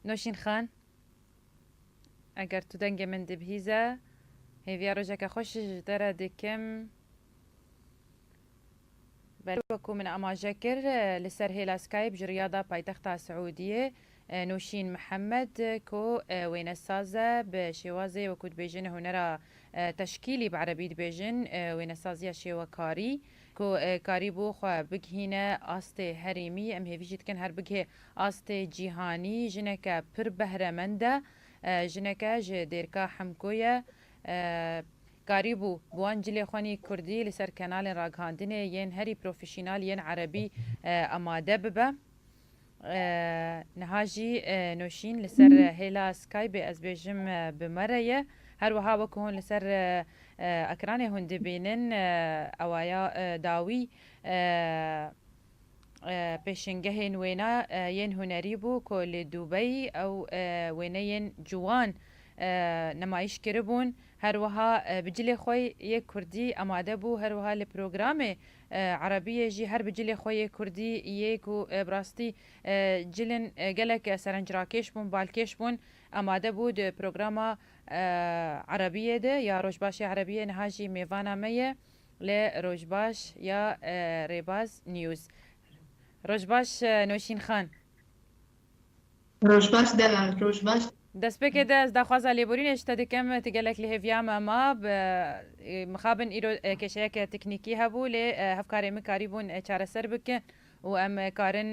نوشین خان ئەگەر تو دەنگە من دبهیزە هێڤیا ڕۆژەکە خۆشش دەرە دکم وەکو من ئاماژە کرد لەسەر هێلا سکایپ ji Riyada paytexta Siûdiyê Nûşîn Mihemed ku wêne saz e bi şêwazê wekû dibêjin hunera teşkîlî bi erebî dibêjin wênesaziya şêwekarî ku karîbû xwe bigihîne astê herêmî em hêvî jî dikin her bigihê astê cîhanî jineke pir behremend e jineke ji dêrka Hemko ye karîbû bi wan cilê xwenî Kurdî li ser kanalên ragihandinê yên herî profesyonal yên erebî amade bibe. Niha jî Nûşîn li ser hêla Skypeê ez bêjim bi me re ye her wiha wekû hûn li ser ekranê hûn dibînin ewaya dawî pêşengehên wêne yên hunerî bû ku li Dubeyî ew wêneyên ciwan نمایش کربون هر وها بجلی خوی یک کردی آماده بو هر وها لپروگرام عربیه جی هر بجلی خوی کردی یک و براستی جلن گلک سرنجراکش بون بالکش بون آماده بود پروگرام عربیه ده یا روجباش عربیه نهاجی میوانه میه ل روجباش یا ریباز نیوز روجباش نوشین خان روجباش دلال روجباش دەست پێکێ دەست داخوازە لێبورینێ شتە دەکەم تگەلێک لە هێڤیامە ما مخابن ئیرۆ کێشەیەکە تکنیکی هەبوو لێ هەفکارێمە کاری بوون چارەسەر بکەن و ئەم کارن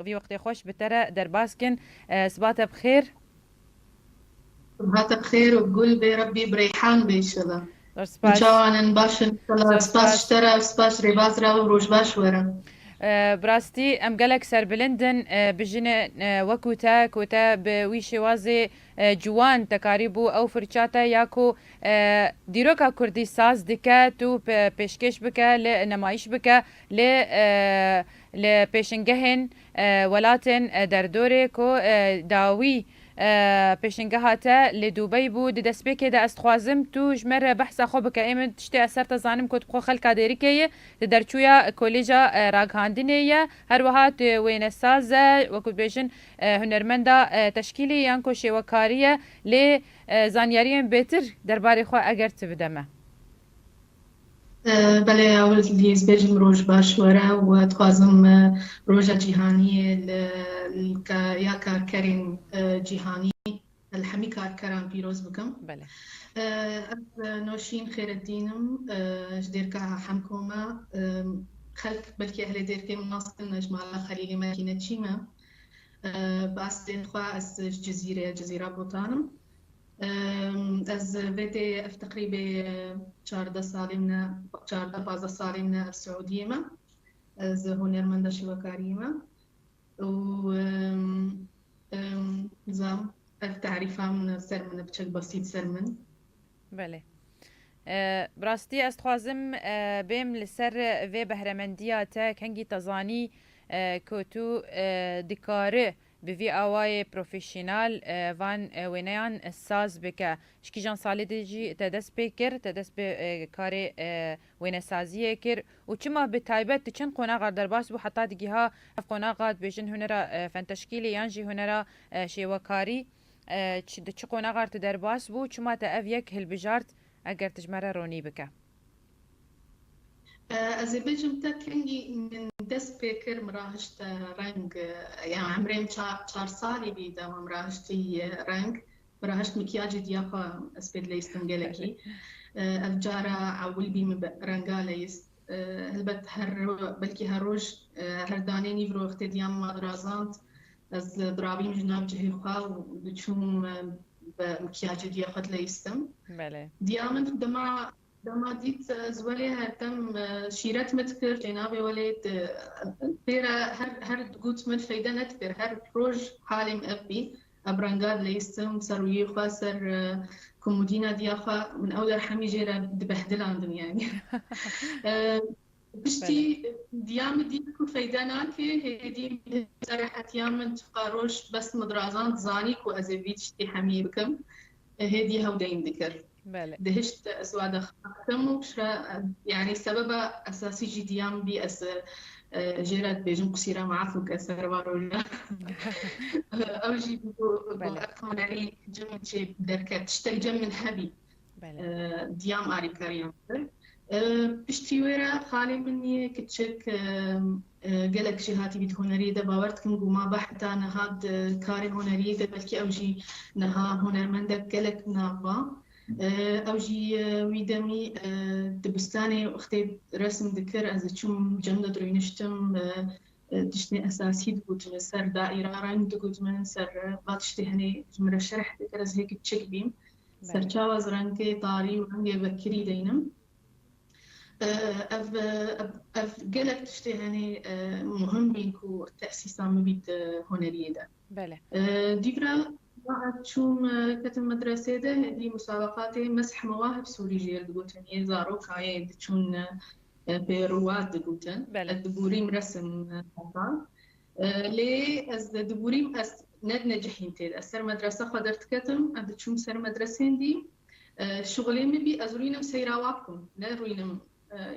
وی وەقتی خۆش بتەرە دەرباسکن سباتە بخێر سباتە بخێر و گول بێ رەبی برەیحان بێشەڵە چاوانن باشن سپاس شتەرە سپاس ڕێبازرا و ڕۆژباش وەرە براستی ئەم gelek serbilindin bijine wekû te ku te bi wî şêwazê ciwan tekarî bû ew firçate ya ku dîroka Kurdî saz dike tu pêşkêş bike lê nemayiş bike lê li pêşingehên welatên derdorê ku dawî pêşingeha te li Dubey bû di destpêkê de ez dixwazim tu ji me re behsa xwe bike ê min tiştê ez ser te zanim ku xwe xelka Dêrikê ye li derçûya Kolêja Ragihandinê ye her wiha tu wênesaz e wekû dibêjin hunermenda teşkîlî yan ku şêwekarî ye lê zanyariyên bêtir derbarê xwe eger tu bide me بله اول لیز بێژم ڕۆژ باش وەرە و دخوازم ڕۆژە جیهانیە یا کارکەرین جیهانی هەمی کارکەران پیرۆز بکەم نۆشین خێرەتدینم ji dêrka Hemkoma xelk belkî ehlê dêrkê min naskin ejmala Xelîlê Mekîne çî me bastên xwe ez ji Cezîra Botanım ez vêdê ev teqrîbê 14 salîm ne 14-15 salîm ne ev Siûdiyê me ez hunermenda şêwekariyê me û zam ev terîfa min ser min biçek besît ser min Belê birastî ez dixwazim bêm li ser vê behremendiya te kengî te zanî ku tu dikarî bi vî awayê profesyonal van wêneyan saz bike ji kîjan salê de jî te dest pê kir te dest bi karê wênesaziyê kir û çima bi taybet di çend qonaxar derbas bû heta digîha ev qonaxa dibêjin hunera fenteşkîlê yan jî hunera şêwekarî di çi qonaxar tu derbas bû çima te ev yek hilbijart eger tu ji me re ronî bike Ez ê bêjim te kengî min dest pê kir min rahişte reng ya emrêm 4 salî bî de min rahiştî reng min rahişt mikiyacê diya xwe ez pê dilêstim gelekî ev cara ewil bî min renga lêst helbet belkî her roj her danê nîv roxtê diya min radrazand ez birabîm ji nav cihê xwe û diçûm bi mikiyacê diya xwe dilêstim diya min dema dît ez welê hertem şîret me dikir cenabê welê pêre her got min feyde nedikir her roj halêm ev bî ev renga dilêstim serwiyê xwe ser komodîna diya xwe min ew derhemî jê re dibehdilandin yani piştî diya min dît ku feyde nake hêdî serehetiya min tifqa roj bes min dirazand zanî ku ez ê vî tiştî hemî bikim hêdî hewdeyim dikir بله دهشت أسواد خاكم وشرا يعني سببها أساسي جديان بي أس جيرات بيجن كسيرة معفوك أسر ولا أو جي بو بله أكمل يعني جمن شيء دركات تشتك جمن هبي بله ديام آري كاريان پشتی وێرە خاڵی من نییە کە چێک gelek jî hatî bît hunerî de bawer dikim guma be heta niha karê hunerî de belkî ew jî niha hunermendek gelek nava ew jî wî demî dibistanê wextê resim dikir ez diçûm cem de dirûniştim tiştê esasî digotimin ser daîra reng digotimin ser va tiştê henê ji min re şerh dikir ez hêkî çêk bîm serçawa rengê tarî û rengê vekirî deynim اف gelek tiştê henê muhim bîn ku te'sîsa min bît huneriyê de. بله Dîvra çûm ketim medresê de hêdî musabaqatê mesh mewahib Sûrî jê digotin yê zarokayê diçûn pê rûwat digotin. بله Ez dibûrîm resim hetan. Lê ez dibûrîm ez ned necihîm tê de. Ez ser medrese xwe derdiketim, ez diçûm ser medresên dî şixulê me bî ez rûyînim seyrawa bikim, ne rûyînim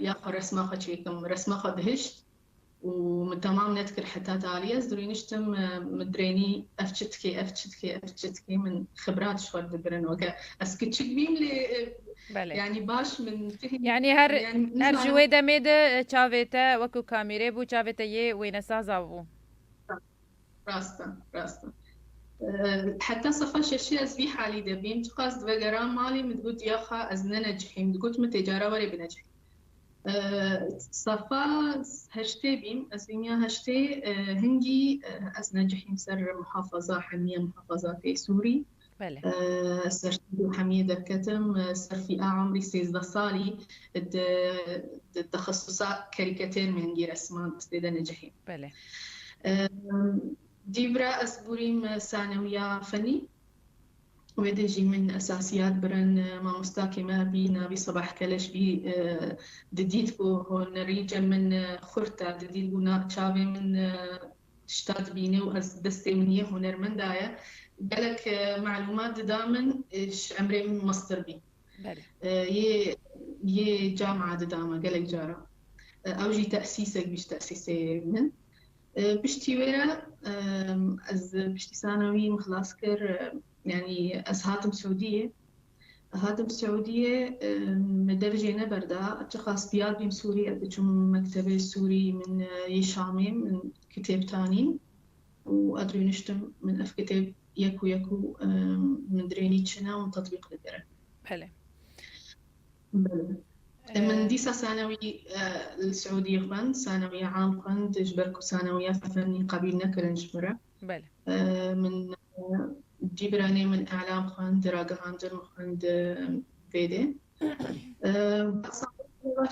ياخذ رسمة شيكم رسمة دهشت ومن تمام نذكر حتى تالية درينشتم مدريني افتشتكي من خبرات شو ذكرن وكا اسكتشك بيم لي بله يعني باش من فهم يعني هر جوه دمید چاویتا وکو کامیره بو چاویتا یه وینه سازا بو راستا حتى صفا شاشي از بي حالي دبيم تقاس دفقران مالي متقول ياخا از ننجحيم تقول متجارة وري بنجحي صفا هشتي بيم أسميها هشتي هنجي أس نجحين سر محافظة حمية محافظات سوري بله سر حمية دكتم سر في عمري 16 صالي التخصصات كاريكاتير من غير اسمان استيدا نجحين بله ديبرا أسبوريم ثانوية فني ويدجي من أساسيات برن ما مستاكي ما بي نابي صباح كلش بي دديت بو هون ريجا من خرطة دديت بو تشافي من تشتاد بيني وأز دستي من يه هنر من دايا قالك معلومات دامن إيش عمري مصدر بي بله يه جامعة داما قالك جارة أو جي تأسيسك بيش تأسيسي من بشتي ويرا أز بشتي ثانوي مخلاص كر يعني أز هاتم سعودية مدرجة نبردا أتخاص بياد بيم سوري أدجم مكتبة سوري من يشامي من كتاب تاني وأدري نشتم من أف كتاب يكو من دريني تشنا ومن تطبيق لدرا بله من ديسا ثانوي السعودية خند ثانوية عام خند جبركو ثانوية فني قبيل نكرن جبرة بله من جبراني من إعلام خند دراجة هاندر خند فيدي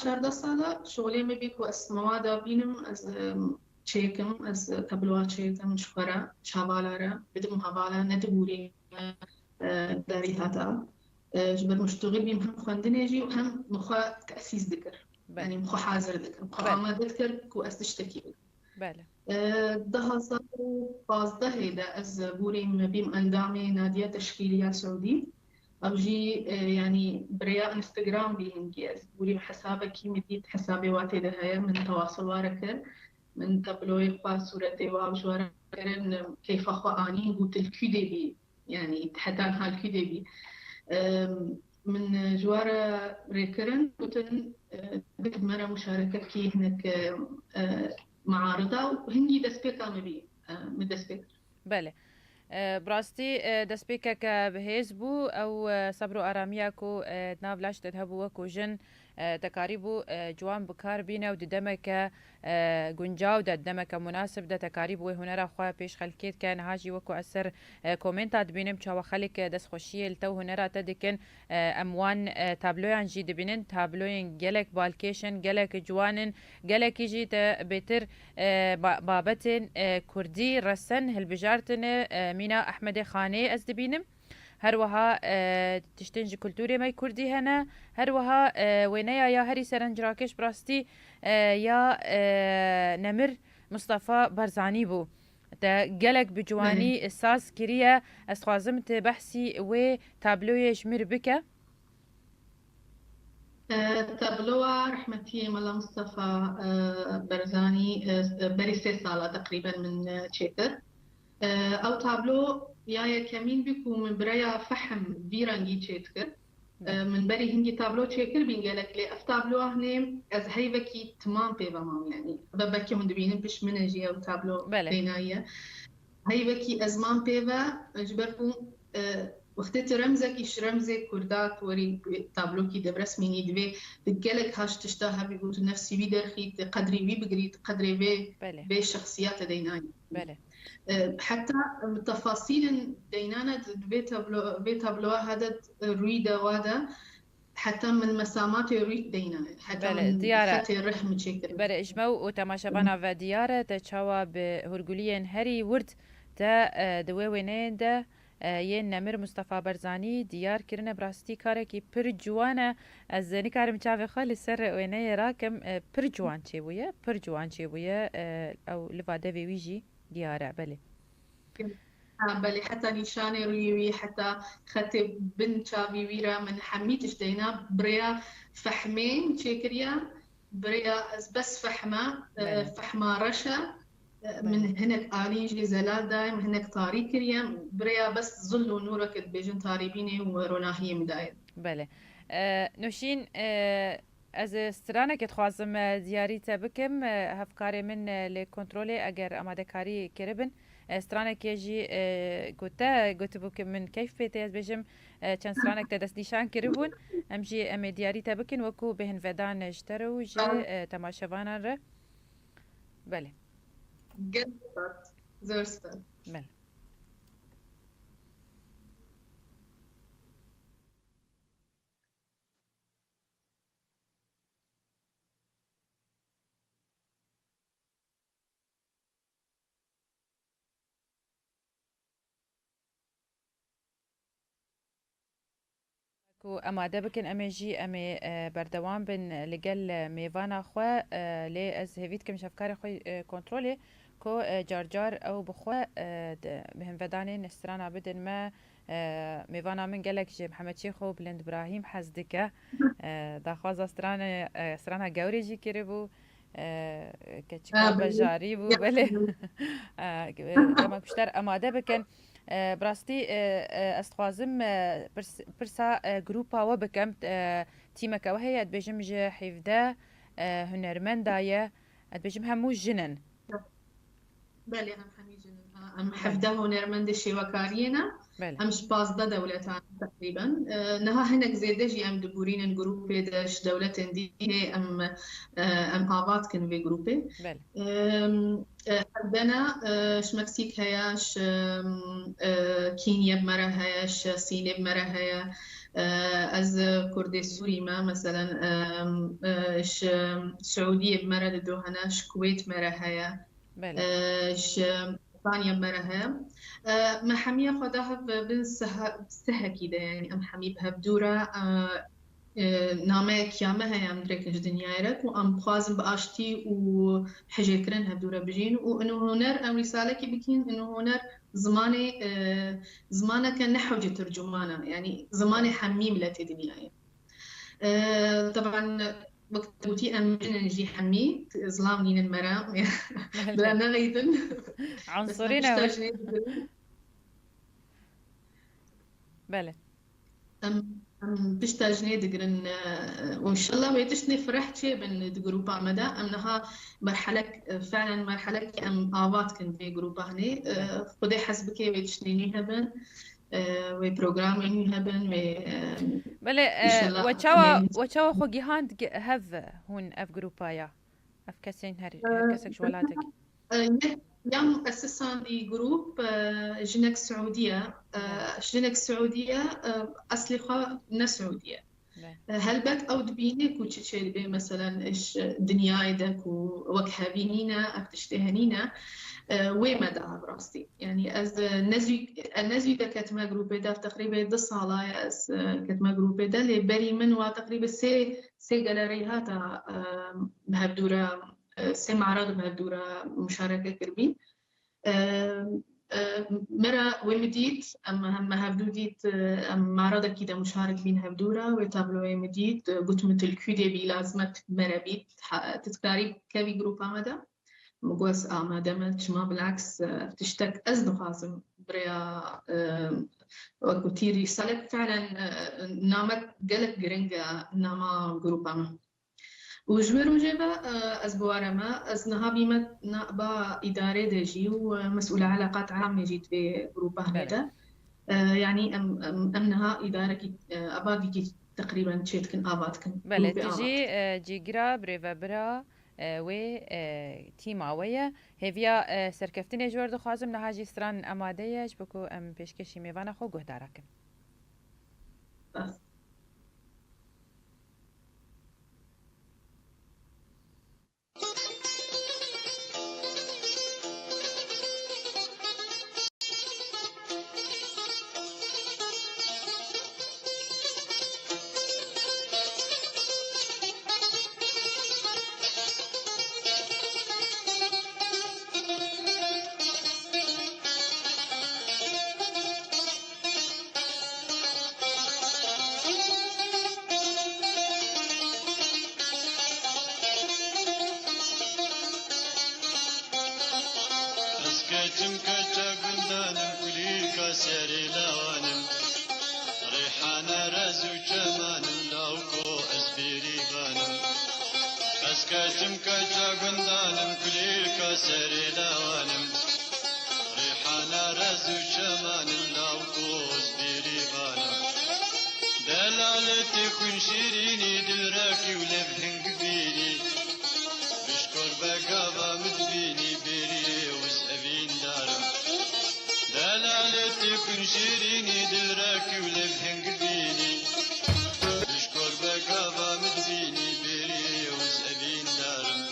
شاردا سالا شغلي ما بيكو أس موادا بينم أز تشيكم أز تبلوات تشيكم شخرا شابالارا بدم هبالا ندبوري داري هاتا جبر مشتغل بيم هم خندنيجي وهم مخا تأسيس ذكر يعني مخا حاضر ذكر مخا عمل ذكر كو أستشتكي بله ده صار فازده هيدا أز بوريم بيم أندامي نادية تشكيلية سعودي أو جي يعني برياء انستغرام بيهنجي أز بوريم حسابك مديت حسابي واتي ده هيا من تواصل واركر من تبلوي خوا صورتي وابجوار كيف أخوة آني قلت الكودي بي يعني حتى هالكودي بي من جوارة ريكرن قلتن قد مرة مشاركة كي هناك معارضة وهنجي دسبيكا مبي من دسبيكا بله براستي دسبيكك بهيز بو أو صبرو أرامياكو نافلاش تذهبو وكو جن تكاريبو جوان بكار بينا وددمك گونجاو ددمك مناسب ده تكاريبو هنرا خوا پیش خلکیت كان هاجي وكو أثر كومنتات بينم چاو خلك دس خوشي التو هنرا تدكن أموان تابلوين جي دبينن تابلوين جلك بالكيشن جلك جوانن جلك يجي بيتر بابتن كردي رسن هالبجارتن مينا أحمد خاني أز دبينم هروها تشتنج كولتوري ماي كردي هنا هروها وينيا يا هري سرنجراكش براستي يا نمر مصطفى برزاني بو تا جلك بجواني الساس كريا اسخازمت بحثي و تابلوي شمير بك تابلوها رحمتي ملا مصطفى برزاني بري 3 سالة تقريبا من تشيتر او تابلو يا كمين بيكو من برايا فحم بيرانجي تشيتر من بري هندي تابلو تشيكر بينقالك لي اف تابلو هني از هيبكي تمام بيبا مام يعني ببكي هند بينم بش منجي او تابلو بينايا هيبكي ازمان بيبا جبركم وقتی رمزك إيش رمزك كردات وري تابلوكي دبرس مني دبي بتقلك هاش تشتاها بيقول نفسي بيدرخي قدري بي بقريت قدري بي بي شخصيات ديناني حتى تفاصيل دينانة بي تابلو هذا رويدا وادا حتى من مسامات يريد دينانة حتى من فتي الرحم تشكر بله اجمو وتماشبانا و ديارة تشاوا بهرقوليين هري ورد تا دوينين دا ین نمر مصطفى برزانی دیار کرنه براستی کاره کی پر جوانه از نکارم چاوی خالی سر وینه راکم پر جوان چه بویه پر جوان چه بویه او لواده ویجی دیاره بله بله حتى نشاني رويوي حتى خطي بن شافي ويرا من حميتش دينا بريا فحمين تشيكريا بريا بس فحمة رشا من هناك آليجي زلال دايم هناك طاري كريم بريا بس ظل ونورك بيجن طاريبيني وروناهي مدايد بله نوشين از استرانه که خوازم دیاری تبکم هفکاری من لکنترلی اگر آماده کاری کربن استرانه که جی گوته بکم من کیف بیتی از بجم چند استرانه که دست دیشان کربون ام جی ام دیاری تبکن وکو بهن ودان اشترو جی تماشوانا را بله زرسته بله کو اماده بکن امی جی امی بردوام بن لگل میوانا خو لی از هویت کم شفکار خوی کنترلی کو جار او بخو بهم ودانین استرانا بدن ما میوانا من گلک جی محمد شیخو بلند ابراهیم حزدکه داخواز استرانا گوری جی کربو کچکا بجاری بو بله اما کشتر اماده بکن براستی استخوازم برسا جروبا و بکم تیمک و هی ادبجم جه حفظه هنرمندایه ادبجم همو جنن بله هم همي جنن هم حفظه هنرمند شوكارينا هم شباز دولتان تقريبا نها هناك زيدجي ام دبورين الجروب داش دولة دي ام آباد كن في جروبي حدنا مكسيك هياش كينيا بمرة هياش سيني بمرة هيا از كردي سوري ما مثلا سعودية بمرة دوهناش كويت مرة هيا اسبانيا مرها ما حمية خداها بن سها كده يعني ام حمي بها بدورة نامه كيامه هي ام دريك الدنيا رك وام خوازم باشتي وحجيكرن هبدورة بجين وانه هنر ام رسالة كي بكين انه هنر زمانه كان نحوجي ترجمانه يعني زماني حميم لا تدنيا طبعا وقت بوتي ام نجي حمي ظلام نين المرام بلا نغيدن عنصرين بله بشتاجني دقرن وان شاء الله ويتشني فرحت شيء بن جروبا مدى امنها مرحله فعلا مرحله ام آباد كن في جروبا هني خدي حسبك ويتشني هبن وبروجرامين هبن بله وتشاوا خو جهاند هاف هون اف جروبايا اف كسين هر كسك شوالاتك يوم أسسا لي جروب جنك سعودية جنك سعودية أصلي خا نسعودية هل بك أو دبينك وتشيل بي مثلا إيش دنيا يدك وكهبينينا أكتشتهنينا ومدى براستي يعني از النزوي كتما جروب ده تقريبا 10 صالة از كتما جروب ده اللي بري من وتقريبا سي جاليري هاتا بهالدورة سي معرض بهالدورة مشاركة كربين مرة ومديت هم هفدوديت معرضة كده مشارك بين هفدورة وتابلو ومديت قلت مثل كودي بي لازمت مرة بيت تتكاري كبي جروب آمدة مقوس آمدة ما بالعكس تشتك أزدو خازم بريا وكتير رسالة فعلا نامت قلق جرنجا ناما جروب آمدة وجوير وجبة أسبوع ما أزنها بما نقبا إدارة دجي ومسؤولة علاقات عامة جيت في جروبها هذا يعني أمنها إدارة أبادي تقريبا تشيتكن آباتكن بله تجي جيجرا بريفا برا و تيما ويا هيفيا سركفتني جوار دو خازم نهاجي ستران أماديش بكو أم بيشكشي ميوانا خو قهداركن اسكتم كتا قندانم كلي كاسري لوانم ريحانة رزو جمانم لاوكو اسبيري بانم اسكتم كتا قندانم كلي كاسري لوانم ريحانة رزو جمانم لاوكو اسبيري بانم دلالتي كن شيريني دلراكي ولبهن قبيلي بشكر بقابا مدبيني بيري وسأبين دارم دلالتي كن شيريني دلراكي ولبهن قبيلي بشكر بقابا مدبيني بيري وسأبين دارم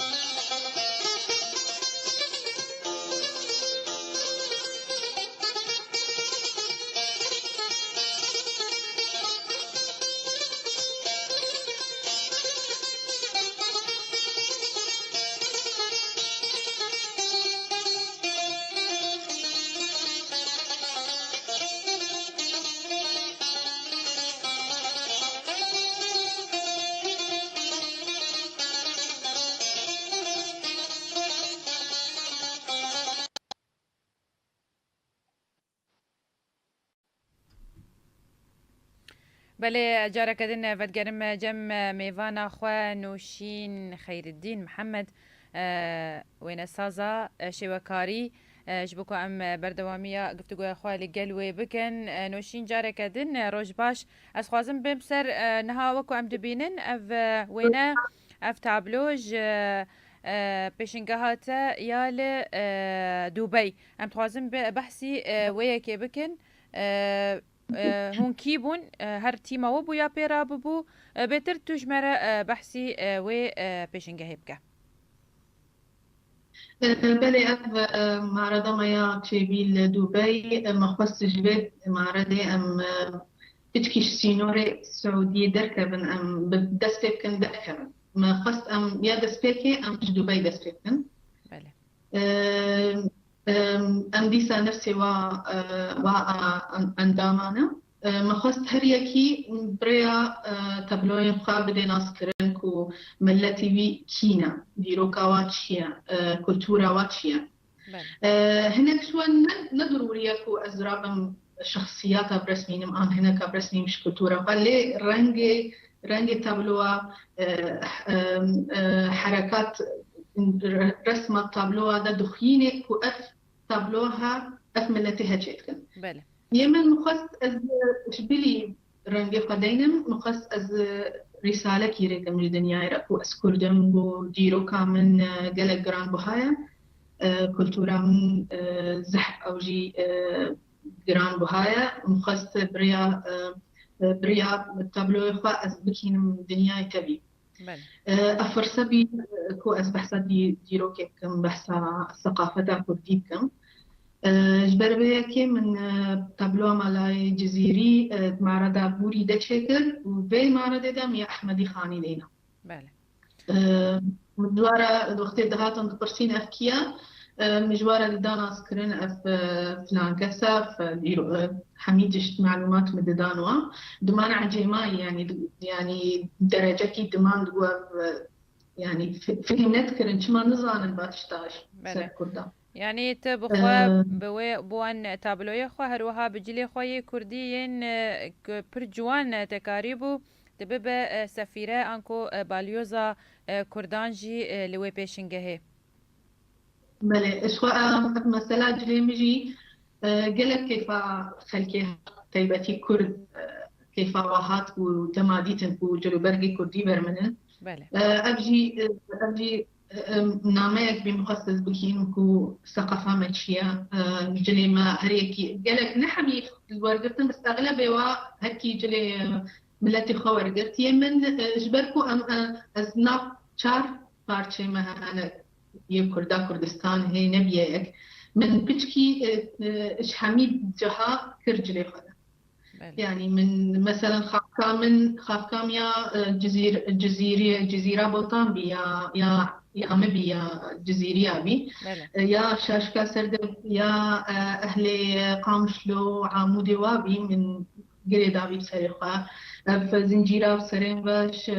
بله جارك دن فتقرم جم ميفانا خوا نوشين خير الدين محمد وين سازا شوكاري جبكو ام بردوامية قفتقوا اخوا لقلوي بكن نوشين جارك دن روج باش از خوازم بمسر نها وكو ام دبينن اف وينا اف تابلوج بيشنقهاتا يال دبي ام تخوازم بحسي ويكي بكن هون كيبون هر تيما وبو يا بيرا ببو بيتر تجمرة بحسي و بيشنجه هيبكا بله أب معرضة ما تشيبي دبي مخصص جبت معرضة أم بتكيش سينوري سعودية دركبن أم بدست بكن دركبن ما خص أم يا دسبيكي أم دبي دسبيكن بله أم ديسا نفسي و أندامانا مخصت هريكي بريا تبلوين خابدي ناس كرنكو ملتي بي كينا ديروكا واتشيا كولتورا واتشيا هناك شو ندروريكو أزرابم شخصياتها برسمينم هناك برسمي مش كولتورا قال رنجي تبلوها حركات رسمة تابلوها دا دخينك وأف تابلوها أف ملتها جيتكن بله يمن مخص از شبلي رنجي قدينم مخص از رسالة كيريكم الدنيا يركو أسكردم وديرو كامن قلق جران بهايا كولتورا من زحف أو جي جران بهايا مخص بريا تابلو إخوة از بكينم الدنيا تبي أفرسبي كو أز بحثا ديرو كم بحثا الثقافة كرديكم جبربيكي من تابلو مالاي جزيري معرضة بوري دا شكل وفي معرضة دا ميا أحمدي خاني لينا بله دوارا الوقت دهاتن دبرسين أفكيا مجوارة دانا سكرين اف فلان كسا حميدش معلومات من دانوا دمان عجيماي يعني درجة كي دمان دوا يعني فهمت كرن شما نزان الباتشتاش سر كردا يعني تبخوا بوان تابلوي خو هروها بجلي خوي كرديين برجوان تكاريبو تبب سفيرة انكو باليوزا كردانجي لوي بيشنجه بله اشوا مثلا جلي مجي قالك كيف خلكي تيبتي كرد كيف واحات وتماديتن وجلو برقي كردي برمنن بله أبجي ناميك بمخصص بكين كو ثقافة ماشية جلي ما هريكي قالك نحمي الورقتن بس أغلبي هكي جلي ملتي خوارقت يمن جبركو أزناب شار بارشي ما أنا يكردا كردستان هي نبيك من بتشكي إش حميد جها كرجلي خدا يعني من مثلا خافكام يا جزيرة بوطان بي يا مبي يا جزيرية بي يا شاشكا سردب يا أهل قامشلو عمودي وابي من قريدا بي بسريخا فزنجيرة بسرين باش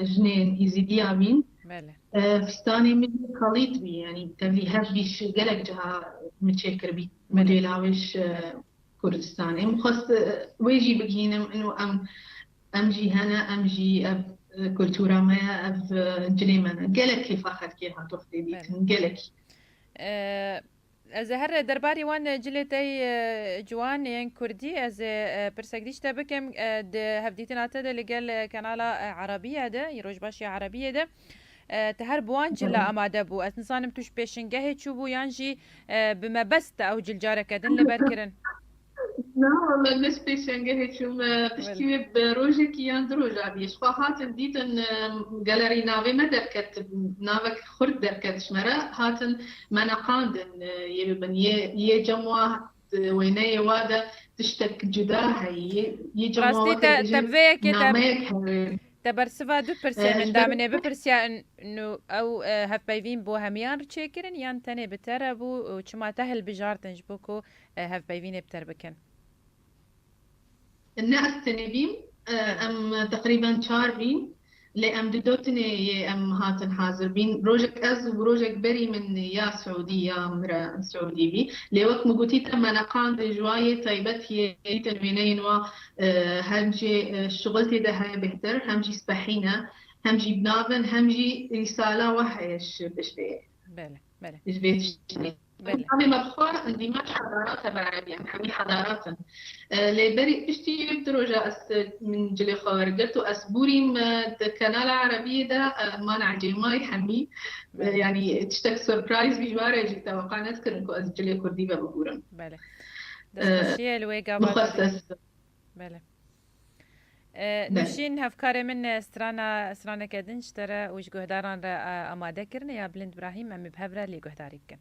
جنين يزيديا بين فستاني من خليط بي يعني تبلي هبيش قلق جها متشكر بي مديلاوش كردستان مخص ويجي بجينم إنه أمجي هنا أمجي كولتورا ما جليمنا قالك كيف أخذ كيها تخدي بيتن قالك زهر درباري وان جلتي جوان ين كردي از برسكديش تبكم هفديتنا تدا اللي قال كنالا عربية ده يروج باشي عربية ده تهر بوان جلا أماده بو أتنسانم توش بيشنجه تشوبو يانجي بما بست أو جلجارة كدن لبركرن لا والله ليش بيشنجه شو تشتي بروجي كيان دروجا بيش فهات ديتن جاليري نافي ما دركت نافك خرد دركت شمرة هاتن ما قاندن يبن يجموا ويني وادا تشتك جداها يجموا تبفيك تبرسفا 2% من دامنه بپرسیا انه او هف بيفين بو هميان تشيكرن يان تني بتربو وچما تهل بجارتنج بوكو هف بيفين بتر بكن الناس تنبيم ام تقريبا شاربين لي ام دودوتني ام هاتن حاضر بين روجك از وروجك بري من يا سعودية مرا سعودي بي لي وقت مقوتي تم انا قاند جواية طيبت هي تنوينين و همجي شغلتي ده هاي بهتر همجي سبحينة همجي بنابن همجي رسالة وحيش بشبه بله حمي مبخور عندي ما حضارات بعربي يعني حمي حضارات لبري اشتي دروجة من جلي خارجت واسبوري كنال عربية ده ما نعجي ما يحمي يعني تشتك سوربرايز بجوارة يجي توقع نذكر انكو از جلي كردي ببقورن بله دستشيه الويقا مخصص بله نوشين هفكار من سترانا كدنش ترى وش جهداران را اماده كرن يا بلند ابراهيم ام بهبرا لي جهداري كن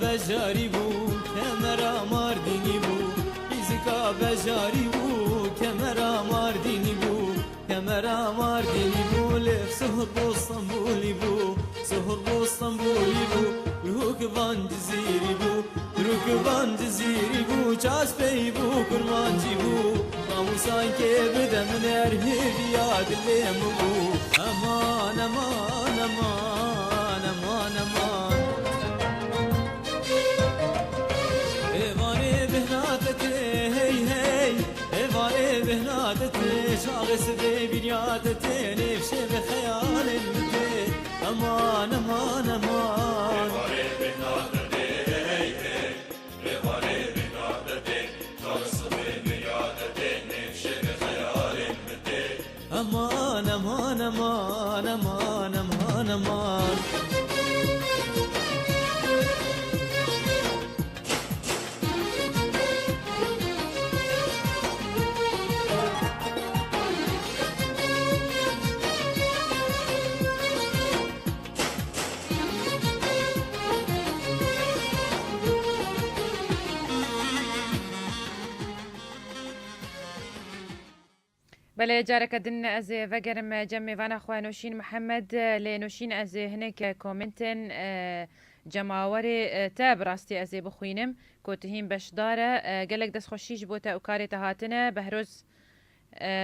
بجاری بو کمرا ماردینی بو ایزکا بجاری بو کمرا ماردینی بو کمرا ماردینی بو لف سهر بو اسطنبولی بو سهر بو اسطنبولی بو روح وان جزیری بو ركبان جزيري بو چاس بي بو كرمان جيبو ناموسان كي بدا من ارهب ياد اللي مبو امان امان امان امان امان ايواني بهناتتي هي هي ايواني بهناتتي شاغس بي بنياتتي نفسي بخيال المتي امان امان امان امان امان امان امان امان امان بله جارك دن از وگرم جمع وانا خواه نوشین محمد لنوشین از هنک کومنتن جماور تا براستی از بخوینم کوتهیم بشداره گلک دست خوشیش بوتا اوکاری تهاتنه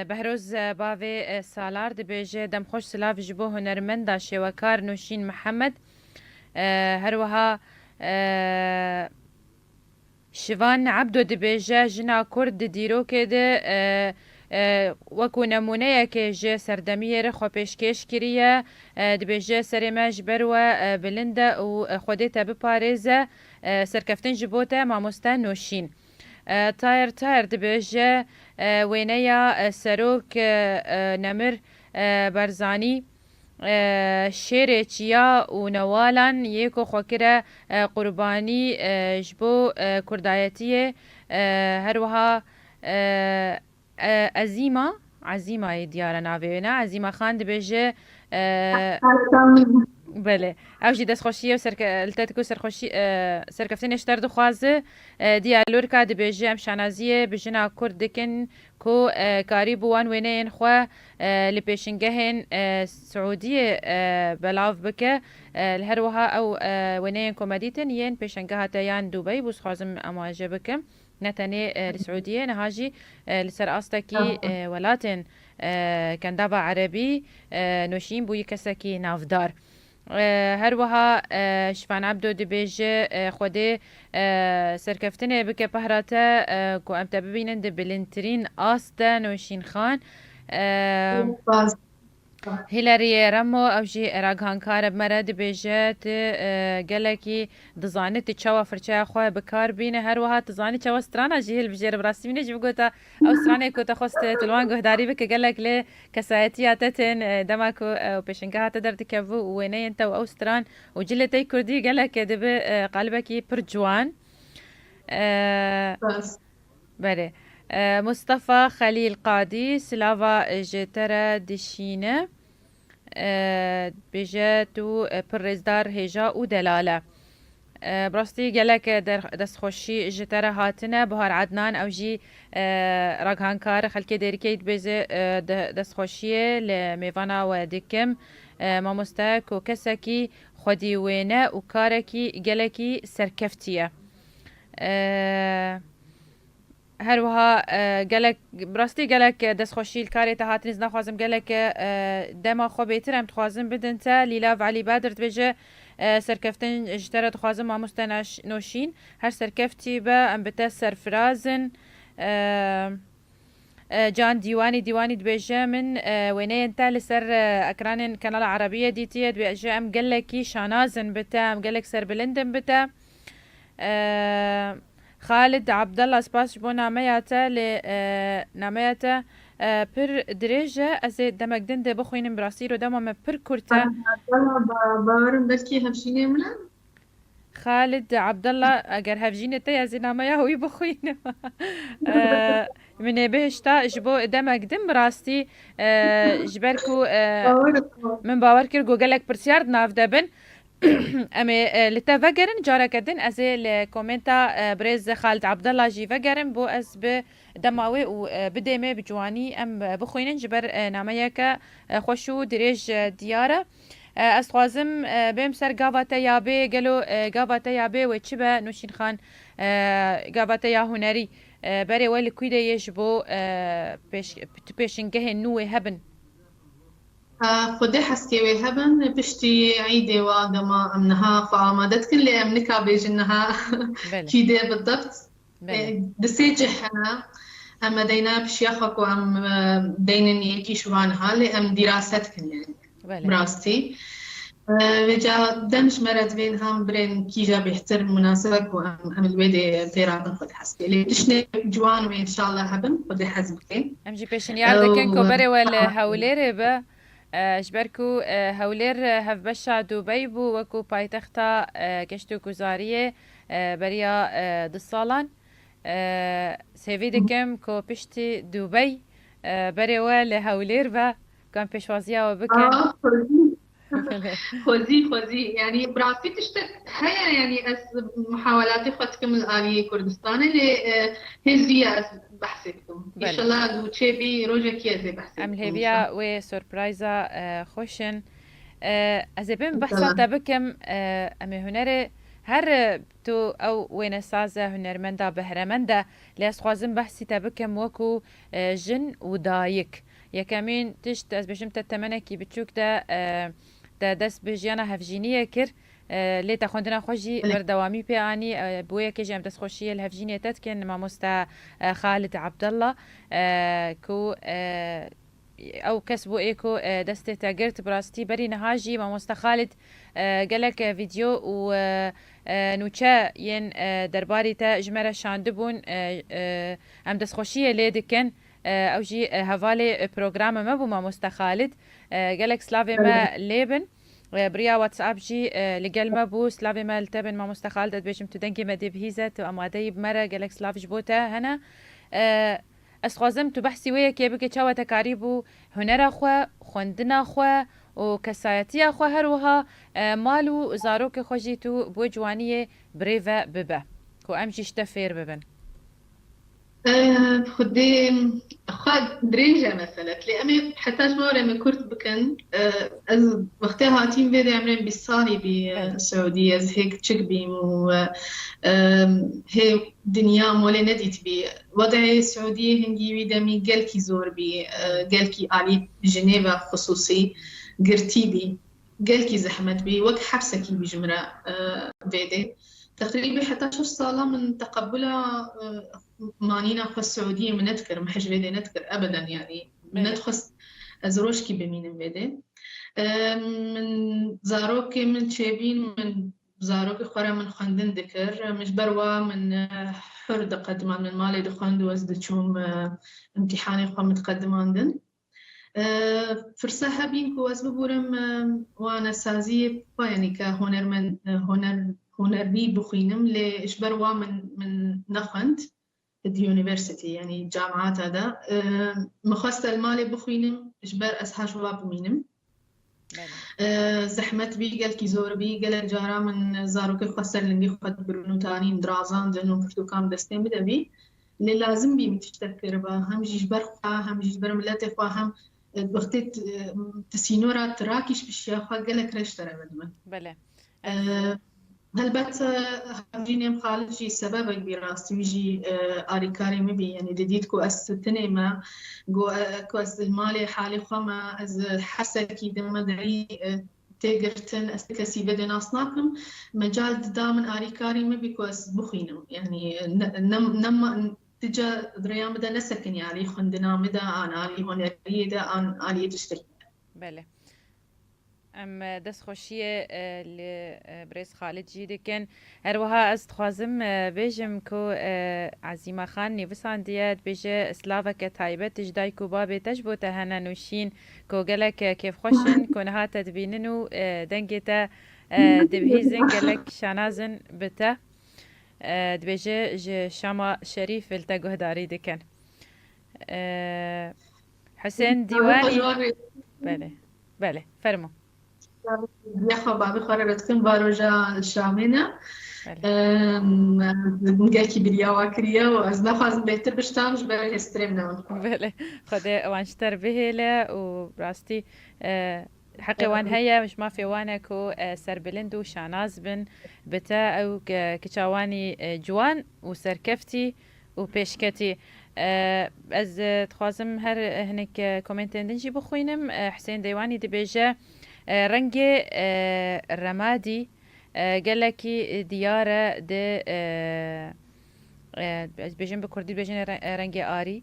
بهروز باوی سالار دبیجه دم خوش سلاف جبو هنرمند شوکار نوشین محمد هروها شوان عبدو دبیجه جنا کرد دیرو که وەکو نمونەیەکێ ژێ سەردەمیێرە خۆ پێشکێش کریە دبێژێ سەرێمەش بەروە بلندە و خۆدێتە بپارێزە سەرکەفتن ji بۆتە مامۆستا نوۆشین تایر دبێژە وێنەیە سەرۆک نەمر بەرزانی شێرێکیە و نەوالان یەکۆ خۆکرە قوربانی ji بۆ کوردایەتیە هەروەها عزیمه دیاره ناویونه عزیمه خان دبیجه بله اوجی دست خوشیه و التاتکو سرخوشی سرکفتن اشتر دخوازه دیالور که دبیجه ام شانازیه بجنا کرد دکن کو کاری بوان وینه این خواه لپیشنگهن سعودیه بلاف بکه الهروها او وینه این کمدیتن ین پیشنگه هاتا یان دوبای بوس خوازم امواجه بکم نتني السعودية نهاجي لسر أستكي ولاتن كان دابا عربي نوشين بوي كسكي نافدار هروها شفان عبدو دبيجي خودي سركفتني بك بهراتا كو امتا ببينن دبلنترين آستا نوشين خان هیلاری رمو اوجی راگهانکار بمره دبیجه گلکی دزانه تی چوا فرچه خواه بکار بینه هر وها تزانی چوا سترانا جیل بجیر براسی بینه جو گوتا او سترانه کوتا خوست تلوان گهداری بک گلک لی کسایتی آتتن دماکو او پیشنگه آتا در دکبو و وینه انتا و او ستران و جلتی کردی گلک دبی قلبکی پر جوان بله مصطفى خليل قادي سلاوا جترا دشينه بجاتو پرزدار هجا و دلاله براستی گلک دست خوشی جترا هاتنه بهار عدنان او جی راگهانکار خلکی دیرکید بزه دست خوشیه لمیوانا و دکم ماموستاک و کسکی خودی وینه و کارکی گلکی سرکفتیه هروها گلک براستی گلک دست خوشیل کاری تا هاتنیز نخوازم گلک دما خو بیترم تخوازم بدن تا لیلا و علی بدر بجه سرکفتن اجتره تخوازم ماموستا نوشین هر سرکفتی با ام بتا سرفرازن جان دیوانی دبیجه من وینه انتا لسر اکران کانال عربیه دیتیه دبیجه ام گلکی شانازن بتا ام گلک سر بلندن بتا خالد عبد الله سپاس بو نامياتا نامياتا پر درجة از دمك دنده بخوينم براسي رو دمام پر كورتا باورم بلكي هفشيني ملا خالد عبد الله اگر هفجيني تا از ناميا هوي بخوينم من بهشتا جبو دمك دم براستي جبركو من باور كر جوجلك برسيار ناف دبن امي لتفجرن جارا كدن از الكومنتا بريز خالد عبد الله جي فجرن بو از بدماوي وبدمه بجواني ام بخوينن جبر ناميك خوشو دريج دياره از خوازم بهم سر گاواتا یابه گلو گاواتا یابه و چبه نوشین خان قابته يا هنري بري ولی کویده یش بو پیشنگه نوه هبن خودي حسكي ويهبن بشتي عيدي وادما امنها فامادتك اللي امنكا بيجنها كيدي بالضبط دسيجح انا اما دينا بشياخك وام دينني يكي شوانها لام دراستك يعني براستي جا دمش مرد بين هم برين كيجا بيحتر مناسبك وام الويدي تيراتن خود حسكي اللي تشني جوان وان شاء الله هبن خودي حسبكي امجي بيشن يارده كن كوبري ولا هوليري با جبركو هولير هف بشع دبي بو وكو بايتختا كشتو كوزاريه بريا دسالان سيفي دكم كو بشتي دبي بريوا لهولير با كان بيشوازيا وبكن خوزي يعني براسي تشتك هيا يعني اس محاولاتي خدكم الآلية كردستان اللي هزية بحثكم ان شاء الله دوتشي بي روجا كيزي بحثكم ام الهبيا و سوربرايزا خوشن ازبن بحثاتا بكم ام هنر هر تو او وين سازه هنرمندا بهرمندا لاس خوازم بحثي تبكم وكو جن ودايك يا كمين تشت از بجمت التمنكي بتشوك دا دست بجيانا هفجينية كر لي تخوندنا خوشي بردوامي بياني بويا كيجي ام دست خوشية الهفجينية تتكن ما مستا خالد عبد الله كو او كسبو ايكو دستي تاجرت براستي بري نهاجي ما مستا خالد قالك فيديو و نوچا ين درباري تا جمرة شاندبون ام دست خوشية لي دكن او جي هفالي بروغرام ما بو ما مستا خالد قالك سلافي ما ليبن بريا واتساب جي لقال ما بو سلافي ما التبن ما مستا خالد بيجم تدنكي ما دي بهيزت وامادي بمرة قالك سلافي جبوتا هنا اسخوازم تو بحثي ويا كي بكي تشاوة تكاريبو هنر اخوا خوندنا اخوا وكسايتي اخوا هروها مالو زاروك خوجيتو بو جوانية بريفا ببا كو امشي شتفير ببن خدي خد دريجة مثلا لأمي حتى جمورة من كرت بكن از وقتها هاتين بيدي عمرين بالصالي بالسعودية از هيك تشكبي و هي دنيا مولي نديت بي وضعي السعودية هنجي ويدمي قلكي زور بي قلكي آلي جنيفا خصوصي قرتي بي قلكي زحمت بي وقت حبسكي بجمرة بيدي تقريبا حتى 6 صالة من تقبلها مانينا خو السعودية من نذكر ما حش بيدي نذكر أبدا يعني من ندخس أزروشكي بمين بيدي من زاروكي من تشابين من زاروكي خورا من خندن ذكر مش بروا من حر دقدمان من مالي دخند وزد تشوم امتحاني خو متقدمان دن فرصة هبين كو أزبورم وانا سازية يعني كهنر من هنرني بخينم لإشبروا من نخند اليونيفرسيتي يعني جامعات هذا مخصص المالي بخينم إشبر أسها شباب مينم زحمت بي قال كي زور بي قال جارا من زاروك خسر لنجي خد برونو تانين درازان دنو كرتو كام دستين بدا بي اللي لازم بي متشتكر با هم جيجبر خوا هم جيجبر ملاتي خوا هم وقت تسينورا تراكيش بالشياخة قالك ريش ترى بدمن بله هلبت همجينيم خالجي سبب براستي ويجي آريكاري مبي يعني ديديت كو أستني ما كو أز المالي حالي خما أز حسكي دم دعي تقرتن أستكسي بدي ناصناكم مجال دائما آريكاري مبي كو أز بخينم يعني نم تجا دريام دا نسكن يعني خندنا مدا أنا علي هنرية دا أنا علي تشتري بله ام دست خوشیه لبریز خالد جیده کن هروها از خوازم بیجم کو عزیمه خان نیوسان دیاد بیجه اسلاوه که تایبه تجدای کو بابی تجبو تهنه نوشین کو گلک کیف خوشن کنه ها تدبینن و دنگی تا دبهیزن گلک شانازن بتا دبیجه شما شریف التا گهداری دکن حسین دیوانی بله فرمو ياخو بابي خرجتكم باروجا الشامينة نقاكي بريا واكريا وأزنا خازن بيتر بشتامش بري هستريمنا بله خده وانشتر بهيله وبراستي حقي وان هيا مش ما في وانكو سربلند وشاناز بن بتا او كچاواني جوان وسركفتي وبيشكتي از تخوازم هر هنك كومنتين دنجي بخوينم حسين ديواني دبيجا رنگي الرمادي قالكي ديارة دي بيجن بكردي بيجن رنگي آري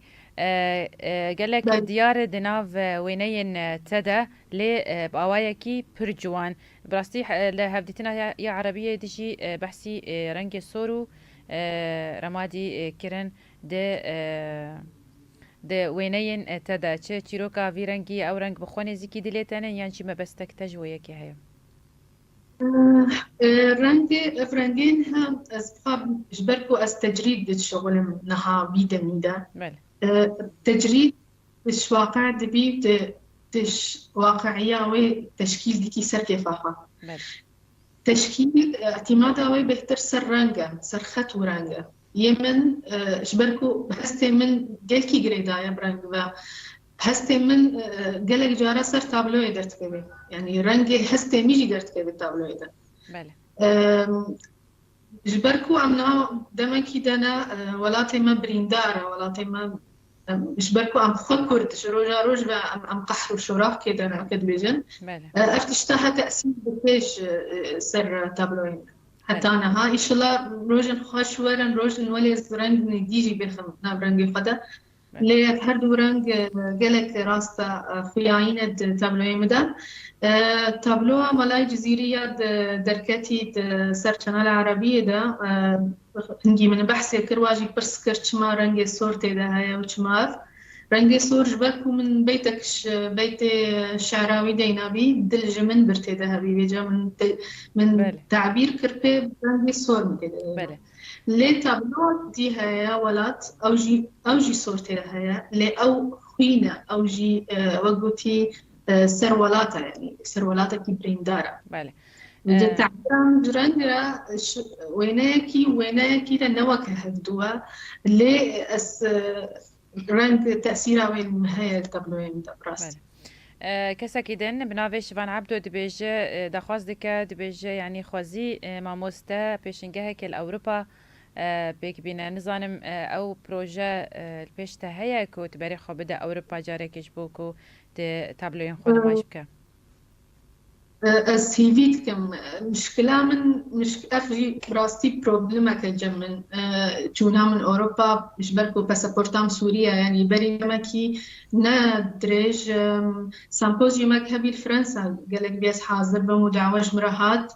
قالك ديار دناف وينين تدا لي بأوايكي برجوان براستي لهفديتنا يا عربية ديجي بحسي رنگي سورو رمادي كيرن ده وينين تدا چه چیروکا وی رنگی او رنگ بخونه زیکی دلیتنه یعنی چی مبستک تجویه که هیا رنگين هم أصحاب جبركو تجريد الشغل نها بيدا ميدا تجريد تش واقع دبي تش واقعية وي تشكيل ديكي سر كيفاها تشكيل اعتمادا وي بهتر سر رنگا سر خط ورنگا يمن جبركو بحستي من جلكي جريدايا برنگ و هسته من قالك جارة سر تابلوي درت كبي يعني رنگي هسته ميجي درت كبي تابلوي در جبركو عمنا دمكي دنا ولاتي ما بريندارة ولاتي ما جبركو عم خود كردش روجا روج عم قحرو شراف كده أنا أكد بيجن أفتشتها تأثير بكيش سر تابلوي حتى أنا ها إن شاء الله روجن خوش ورن روجن ولي رنگ نديجي بخم نابرنگي خدا ليه هر دو رنگ قالك راستا خياينة تابلوه مدى تابلوه ملاي جزيرية دركتي سر شانال عربية دا هنجي من بحثي كرواجي برسكر چما رنگ صور تيدا هيا وچماف رنگ صور جبكو من بيتك بيت شعراوي دينابي دل جمن برتيدا هبي بيجا من تعبير كربي رنگ صور مكده لي تابلو دي هيا ولات أوجي صورتي هيا لي أو خوينة أوجي وقوتي سرولاتة يعني سرولاتة كي بريندارة تعبيران جرانجرا ويناكي لنوك هفدوا لي رنگ تأثيرها وين هيا التابلوين دا براست كساكيدن بناوي شفان عبدو دبيجة دخواز دكا دبيجة يعني خوازي ماموستا بيشنجهك الأوروبا بيك بينا نظام او بروجه البيشتا هيا كو تباري خو بدا اوروبا جارك يجبوكو تابلوين خو ماشبكا السيفيت كم مشكلة من أفجي براستي بروبلمك جمن جونا من أوروبا جبركو باسبورتام سوريا يعني بري مكي نادرج سامبوزيومك هبي فرنسا قالك بيس حاضر بمدعوج مراهات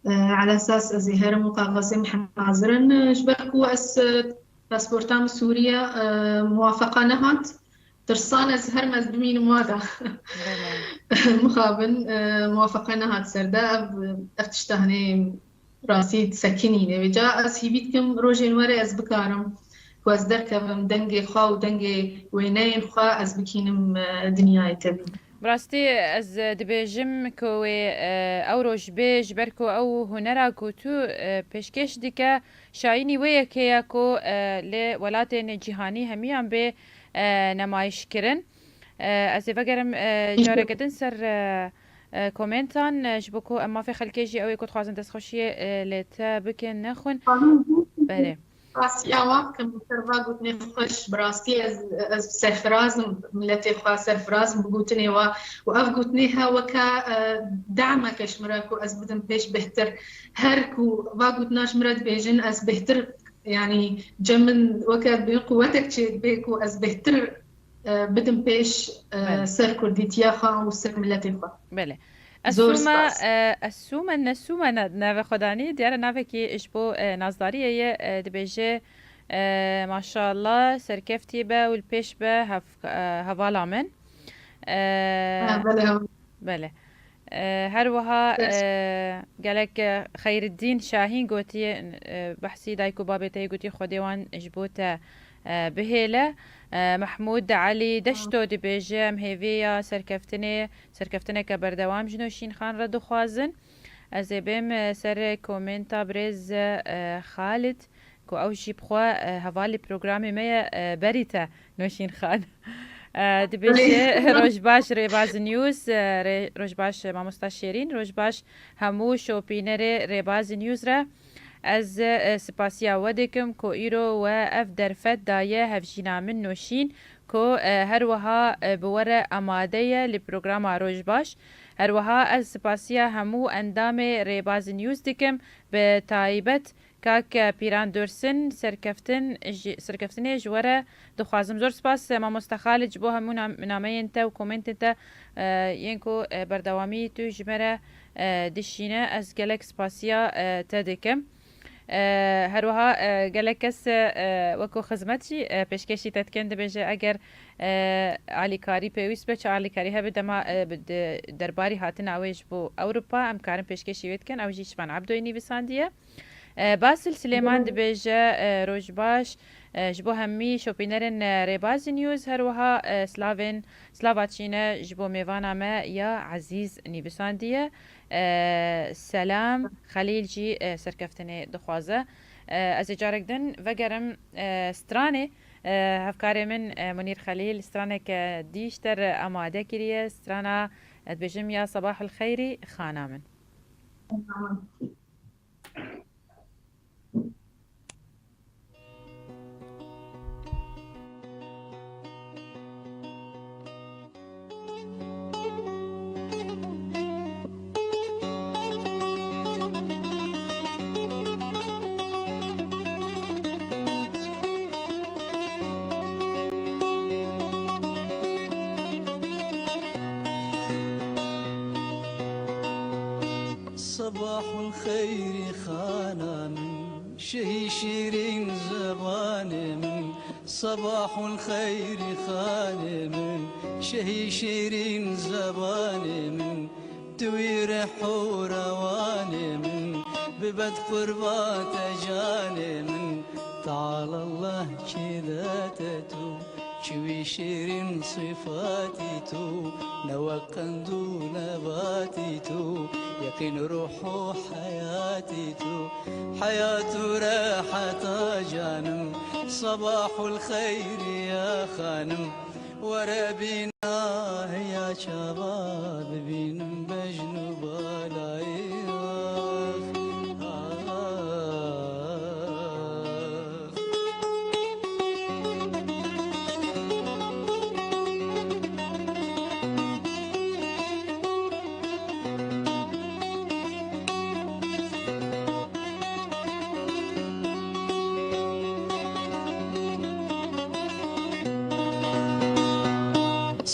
على أساس أزهر مقاغزة محاضرا جبركو باسبورتام سوريا موافقة نهات ترسانة زهر مزبمين موادا مخابن موافقة نهات سردا افتشتهني راسي تسكنيني وجاء أسيبيتكم روجين وري أزبكارم واز دركم دنجي خوا ودنجي وينين خوا أزبكينم دنياي تبي براستي از دبيجم كوي او روش بيج بركو او هنرا كوتو پیشکش دیکه شاینی وی که کو ل ولاتین جهانی همیان به نمایش کرن از وگرم جاره کدن سر کومنتان جبکو اما في خلکیجی او کد خوازن دست خوشی لتا بکن نخون بله راسي أواك كمترفا قلتني خوش براستي از سرفرازم ملتي خوا سرفرازم بقولتني وأف قلتنيها وكا دعمك إشمراكو أز بدن بيش بهتر هركو قلتناش مراد بيجن أز بهتر يعني جمن وكا بقوتك تشيد بيكو أز بهتر بدن بيش سر كرديتيا خوا وسر ملتي خوا بله السومة النسومة ناوه خدانی دیاره ناوه که اشبو نازداریه دبیجه ما شاء الله سرکفتی به و الپیش به هوالا من بله هر وها قالك خير الدين شاهين قوتي بحسي دايكو بابتي قوتي خديوان اشبوتا بهيله محمود علي دشتو دي بيجي مهيفيا سركفتني كبردوام جنوشين خان ردو خوازن از بهم سر کومنتا برز خالد كو اوشي بخوا هوالي بروغرامي ميا بريتا نوشين خان دبیجه روش باش ریباز نیوز روش باش مامۆستا شێرین روش باش هەموو شۆپینەرێ ریباز نیوز را از سپاسیا و دکم کو ایرو و اف درفت دایه هفجینا من نوشین کو هر وها بوره آماده لپروگرام روش باش هر وها از سپاسیا همو اندام ریباز نیوز دکم به تایبت کاک پیران دورسن سرکفتنه جوره دخوازم زور سپاس مامۆستا خالد بو همو نامه انتا و کومنت انتا ینکو بردوامی تو جمره دشینه از گلک سپاسیا تدکم هەروەها گەلێک کەس وەکو خزمەتی پێشکەشی دەتکەن دەبێژە ئەگەر ئالیکاری پێویست بێت چ ئالیکاری هەبێت دەما دەرباری هاتن ئەوەیش بۆ ئەوروپا ئەم کارم پێشکەشی وێت بکەن ئەوژی شمان عەبدۆینی بساندیە باسل سلێمان دەبێژە ڕۆژ باش ji bo hemî şopînerên Rêbazî News herwiha Slavaçîne ji bo mêvana me ya Ezîz nîvisandiye selam Xelîl jî serkeftinê dixwaze ez ê carek din vegerim stranê hevkarê min Munîr Xelîl stranek dîşter amade kiriye strana dibêjim ya sabahil xeyrî xana min صباح الخير خانا من شهي شيرين زبان من صباح الخير خانا من شهي شيرين زبان من توير حوروان من ببد قربات جان من تعالى الله كذا تتو شوي شيرين صفاتي تو نوقندو نباتي تو يقين روحو حياتي تو حياة راحة جانم صباح الخير يا خانم وربينا يا شباب بينم بجنوب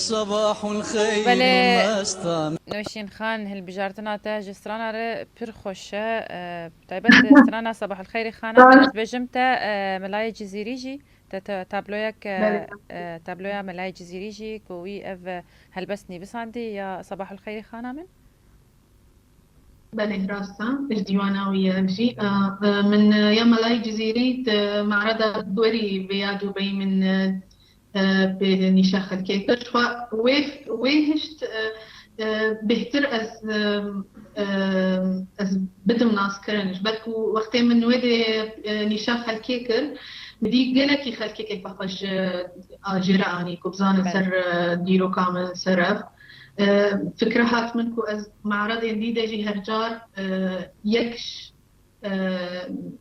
صباح الخير مستان نوشین خان هالبجارتنا تا جسترانا ر پر خوشه تایبت سترانا صباح الخير خانه از بجمتا ملای جزیری جی تابلویا ملای جزیری جی کوی اف هلبسني بساندي يا صباح الخير خانه من بله راستا الديوانا ويا جي من يا ملاي جزيري معرض دوري بيادو بي من بنشاخ الكيكر ويهشت بهتر از بدم ناس كرنش بركو وقت من ودي نشاخ الكيكر بدي قلكي خلكيك بخش جراني كبزان سر ديرو كامل سرف فكرة هات منكو از معرض جديد جي هرجار يكش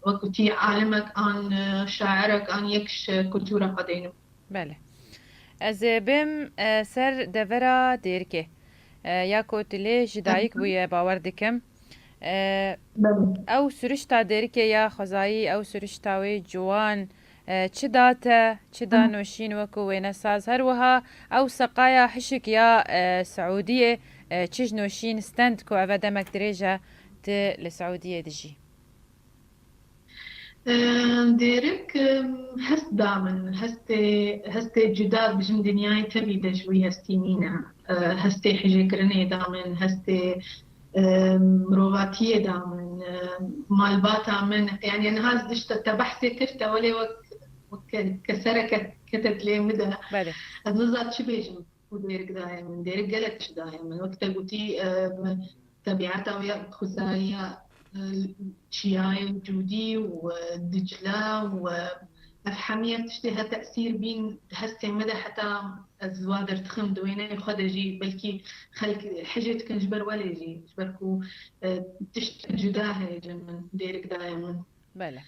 وكتي عالمك عن شاعرك عن يكش كلتورة قدينه بله از بیم سر دورا دیرکه یا کوتلی جدایک بوی باور دکم او سرشتا دیرکه یا خزایی او سرشتاوی جوان چه داته چه دانوشین وکو وینساز هر وها او سقایا حشک یا سعودیه چه نوشین ستند کو او دمک دریجه ت لسعودیه دجی ديرك هست دامن هست جداد بجم دنياي تبي دجوي هستي مينا هستي حجي كرني دامن هستي مرواتية دامن مالباتا من يعني أنا هاز دشت تبحثي كرتا ولي كسرة كتت لي مدى النظر شو بيجم وديرك دائما ديرك قالت دائما وقت قلتي تبعتها ويا خزايا شياي وجودي ودجلة حمية تشتيها تأثير بين هسه مدى حتى الزوادر تخم دوينة خدجي بلكي خلك حجت كنجبر ولا يجي جبركو تشت جداها من ديرك دايما بله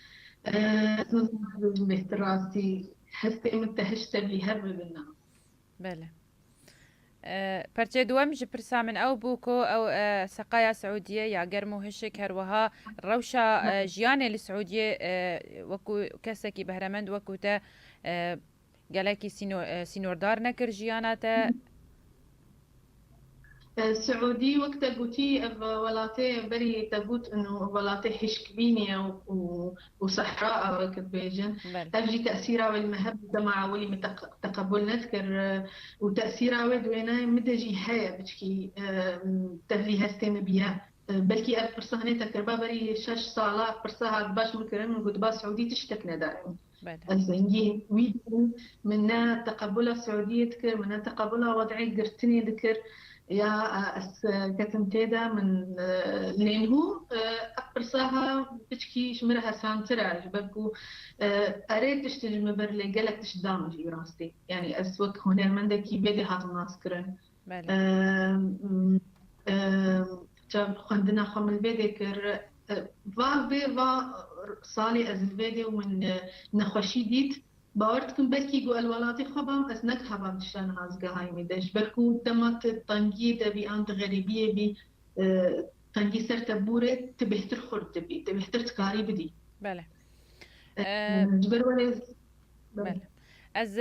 باحتراسي هسه متهشت بلي هرب بالناس بله پرچه دوام جی پرسا من او بوکو او سقایا سعودیه یا گرمو هشک هروها روشا جیانه لسعودیه وکو کسکی بهرمند وکو تا گلکی سینوردار نکر جیاناتا سعودي وقت قوتي ولاتي بري تقول انه ولاتي حشكبيني وصحراء وقت بيجن تفجي تأثيرها والمهب دمع ولي تقبل نذكر وتأثيرها ودوينا مدجي هيا بتشكي تفلي هستين بيها بلكي فرصة تكربا بري شاش صالة فرصة باش مكرم من قد با سعودي تشتكنا دائما الزنجي ويدن منا تقبلها السعودية تكر منا تقبلها وضعي قرتني ذكر يا كتمتيدا من لينهو أقرصاها بتشكي شمرها سانترا جبركو أريد تشتج مبرلي قالك تشدام في راستي يعني أسوك هنا من ذاكي بدي هات الناس كرن جاب خندنا خمل بدي كر فا صالي أزل بدي ومن نخوشي ديت باورتكم بلكي جو الولاتي خبام أزنك خبام تشان هازقا هاي ميداش بركو تمت تنجي تبي أنت غريبية بي تنجي سر تبورة تبهتر خرد تبي تبهتر تكاري بدي بله جبر وليز بله از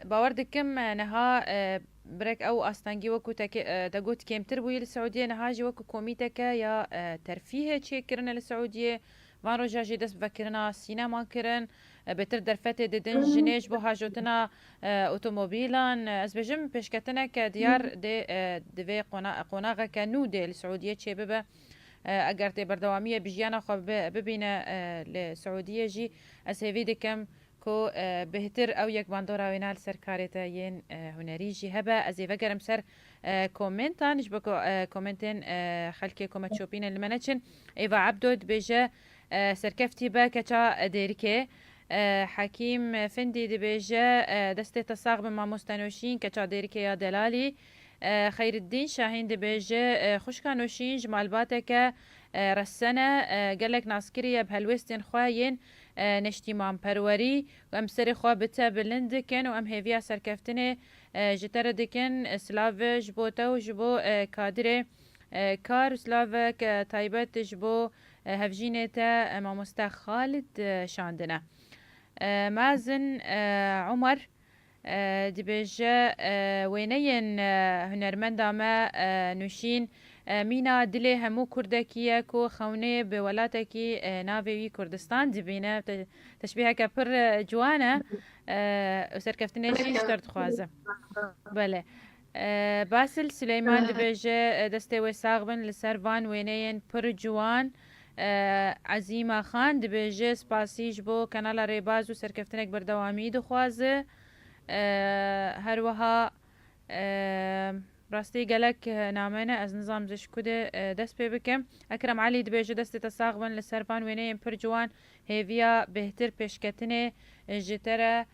باوردكم نها برك او استنجي وكو تقوت كيمتر بوي للسعودية نهاجي وكو كوميتك يا ترفيه تشي كرنا للسعودية وان رجع جي دست بكرنا سينما كرن بتر درفته ددن جنيش بو هاجوتنا اوتوموبيلان از بجم بشكتنا كديار دي قناغه كنو دي السعوديه تشي ببا اگر تي بردواميه بجيانا خو ببينا للسعوديه جي از هيفي دكم كو بهتر او يك باندورا وينال سركاريتا ين هنري جي هبا از يفكرم سر كومنتان جبكو كومنتين خلكي كومنت شوبين المناتشن ايفا عبدود بيجا سركفتي باكتا ديركي حكيم فندي دبيجا دستي تصاغ بما مستنوشين كتا ديركي يا دلالي خير الدين شاهين دبيجا خوشكانوشين جمال باتك رسنا قالك ناسكريا بهالوستين خواين نشتيمان پروري وام سري خوا بتا بلندكن وام هيفيا سركفتني جتر دكن سلاف جبوتا وجبو كادري كار سلافك تايبت جبو هفجينيتا ماموستا خالد شاندنا مازن عمر دبيجا وينين هنرمندا ما نوشين مينا دلي همو كردكية كو خوني بولاتكي نافي كردستان دبينا تشبيهها كبر جوانا وسركفتني شي اشترت خوازة بله باسل سليمان دبيجا دستي وساغبن لسرفان وينين بر جوان عزيمة خان دبيجا سباسيج بو كانال ريباز وسركفتنك بردوامي دخوازة هروها راستي قالك نامينة از نظام زش كده دست بي بكم اكرم علي دبيجا دستي تساغبن لسرفان وينين بر جوان هيفيا بهتر بشكتني جترة